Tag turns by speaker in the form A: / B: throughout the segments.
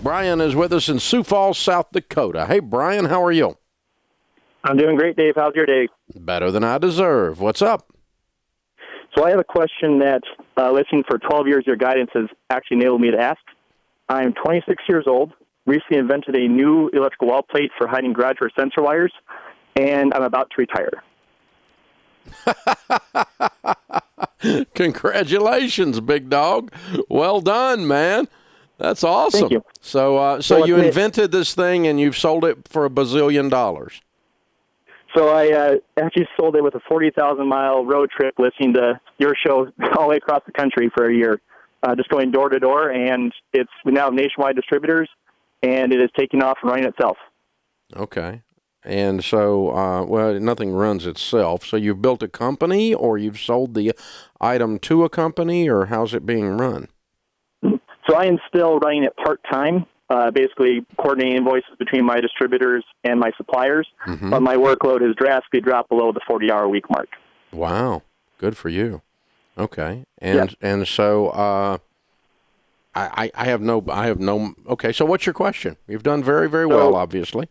A: Brian is with us in Sioux Falls, South Dakota. Hey, Brian, how are you?
B: I'm doing great, Dave. How's your day?
A: Better than I deserve. What's up?
B: So I have a question that listening for 12 years, your guidance has actually enabled me to ask. I'm 26 years old, recently invented a new electrical wall plate for hiding garage or sensor wires, and I'm about to retire.
A: Congratulations, big dog. Well done, man. That's awesome.
B: Thank you.
A: So you invented this thing and you've sold it for $1 bazillion.
B: So I actually sold it with a 40,000-mile road trip listening to your show all the way across the country for a year, just going door to door, and we now have nationwide distributors, and it is taking off and running itself.
A: Okay. And so, well, nothing runs itself. So you've built a company, or you've sold the item to a company, or how's it being run?
B: So I am still running it part-time, basically coordinating invoices between my distributors and my suppliers, but my workload has drastically dropped below the 40-hour-a-week mark.
A: Wow. Good for you. Okay. And so I have no, okay, so what's your question? You've done very, very well, obviously.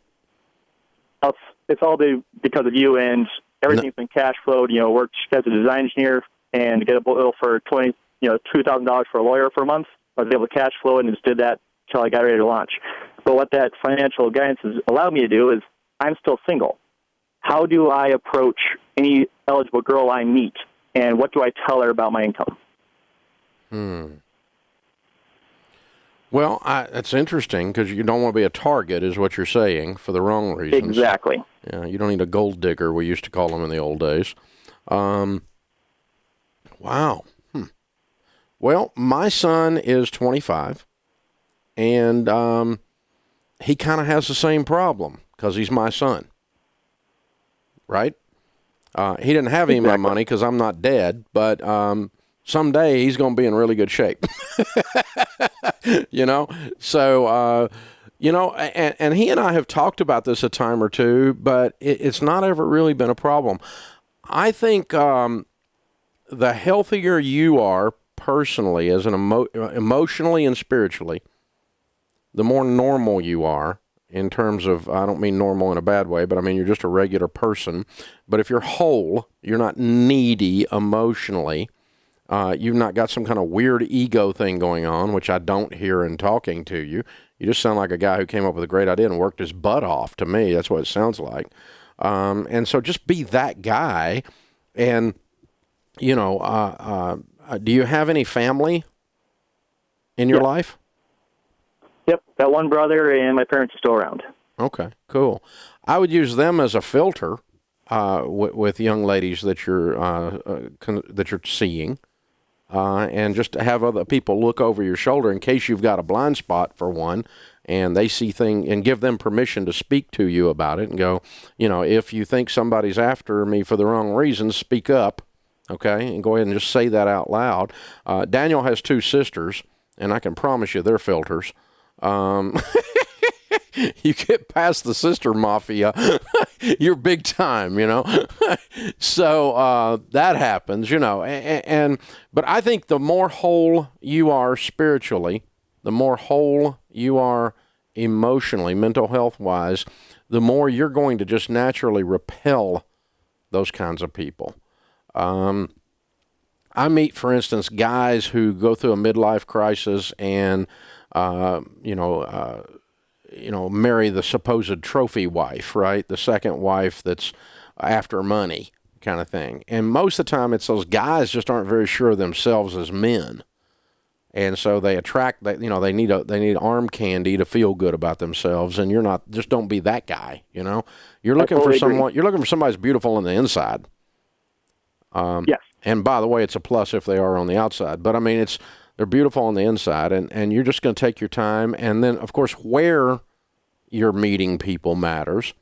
B: It's all because of you, and everything's been cash flowed. Worked as a design engineer and to get a bill for $2,000 for a lawyer for a month. I was able to cash flow it and just did that until I got ready to launch. But what that financial guidance has allowed me to do is I'm still single. How do I approach any eligible girl I meet, and what do I tell her about my income?
A: Well, that's interesting because you don't want to be a target, is what you're saying, for the wrong reasons.
B: Exactly.
A: Yeah, you don't need a gold digger, we used to call them in the old days. Wow. Well, my son is 25, and he kind of has the same problem because he's my son, right? He didn't have any of my money because I'm not dead, but someday he's going to be in really good shape. So, and he and I have talked about this a time or two, but it's not ever really been a problem. I think the healthier you are personally, as an emotionally and spiritually, the more normal you are in terms of, I don't mean normal in a bad way, but I mean you're just a regular person. But if you're whole, you're not needy emotionally, you've not got some kind of weird ego thing going on, which I don't hear in talking to you. You just sound like a guy who came up with a great idea and worked his butt off. To me, that's what it sounds like. And so just be that guy. And, do you have any family in your life?
B: Yep, got one brother, and my parents are still around.
A: Okay, cool. I would use them as a filter with young ladies that you're seeing, and just to have other people look over your shoulder in case you've got a blind spot for one, and they see things, and give them permission to speak to you about it and go, if you think somebody's after me for the wrong reasons, speak up. Okay, and go ahead and just say that out loud. Daniel has 2 sisters, and I can promise you they're filters. You get past the sister mafia, you're big time, So that happens, but I think the more whole you are spiritually, the more whole you are emotionally, mental health-wise, the more you're going to just naturally repel those kinds of people. I meet, for instance, guys who go through a midlife crisis and, marry the supposed trophy wife, right? The second wife that's after money kind of thing. And most of the time it's those guys just aren't very sure of themselves as men. And so they attract, they need arm candy to feel good about themselves. And just don't be that guy, You're looking for someone, you're looking for somebody who's beautiful on the inside.
B: Yes.
A: And by the way, it's a plus if they are on the outside. But I mean, they're beautiful on the inside, and you're just going to take your time. And then, of course, where you're meeting people matters,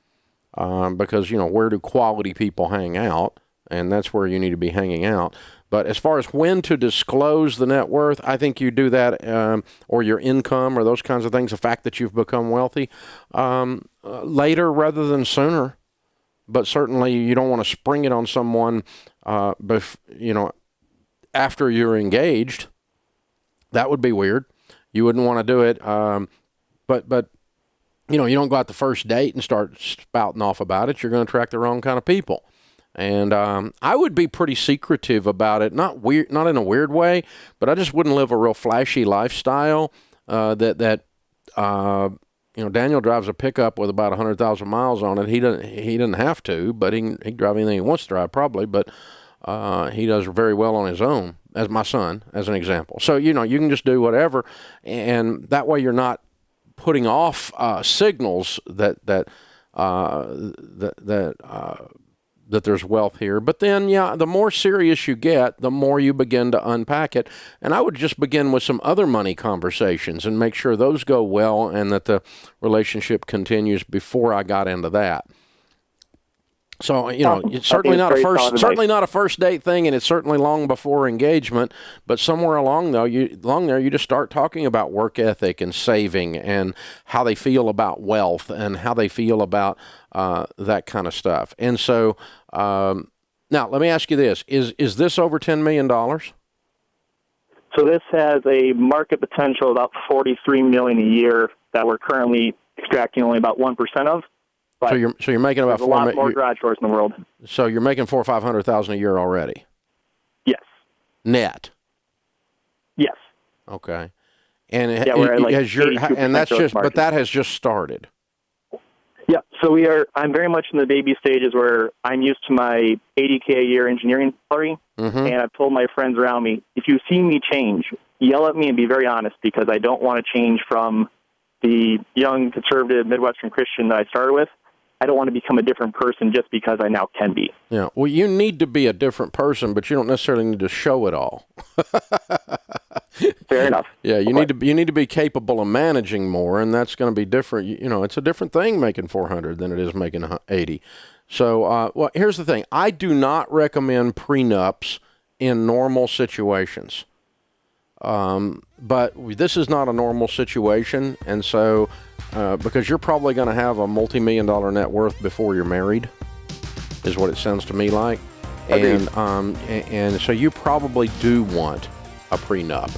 A: because, where do quality people hang out? And that's where you need to be hanging out. But as far as when to disclose the net worth, I think you do that, or your income or those kinds of things, the fact that you've become wealthy, later rather than sooner. But certainly you don't want to spring it on someone, after you're engaged. That would be weird. You wouldn't want to do it, but you know, you don't go out the first date and start spouting off about it. You're going to attract the wrong kind of people. And I would be pretty secretive about it, not in a weird way, but I just wouldn't live a real flashy lifestyle. You know, Daniel drives a pickup with about 100,000 miles on it. He doesn't have to, but he can drive anything he wants to drive probably. But he does very well on his own, as my son, as an example. So you know, you can just do whatever, and that way you're not putting off signals that there's wealth here. But then, yeah, the more serious you get, the more you begin to unpack it. And I would just begin with some other money conversations and make sure those go well and that the relationship continues before I got into that. So, you know, it's certainly not a first date thing, and it's certainly long before engagement. But somewhere along there, you just start talking about work ethic and saving and how they feel about wealth and how they feel about that kind of stuff. And so, now let me ask you this: is this over $10 million?
B: So this has a market potential of about $43 million a year that we're currently extracting only about 1% of.
A: So you're making about
B: a lot more garage doors in the world.
A: So you're making $400,000 or $500,000 a year already.
B: Yes.
A: Net.
B: Yes.
A: Okay. And
B: yeah, we're at like
A: that has just started.
B: Yeah. So I'm very much in the baby stages where I'm used to my $80K a year engineering salary, and I've told my friends around me, if you see me change, yell at me and be very honest, because I don't want to change from the young conservative Midwestern Christian that I started with. I don't want to become a different person just because I now can be.
A: Yeah, well, you need to be a different person, but you don't necessarily need to show it all.
B: Fair enough.
A: Yeah, you need to be capable of managing more, and that's going to be different. You know, it's a different thing making 400 than it is making 80. So, well, here's the thing: I do not recommend prenups in normal situations. But this is not a normal situation, and so because you're probably going to have a multi-million-dollar net worth before you're married, is what it sounds to me like. And so you probably do want a prenup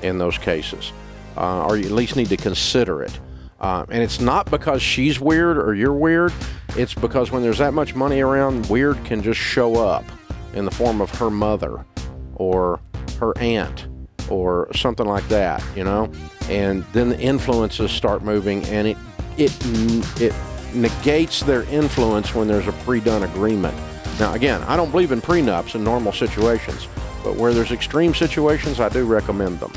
A: in those cases, or you at least need to consider it. And it's not because she's weird or you're weird. It's because when there's that much money around, weird can just show up in the form of her mother or her aunt or something like that, you know, and then the influences start moving, and it negates their influence when there's a pre-done agreement. Now, again, I don't believe in prenups in normal situations, but where there's extreme situations, I do recommend them.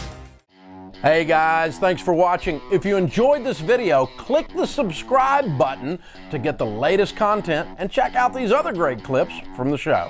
A: Hey guys, thanks for watching. If you enjoyed this video, click the subscribe button to get the latest content and check out these other great clips from the show.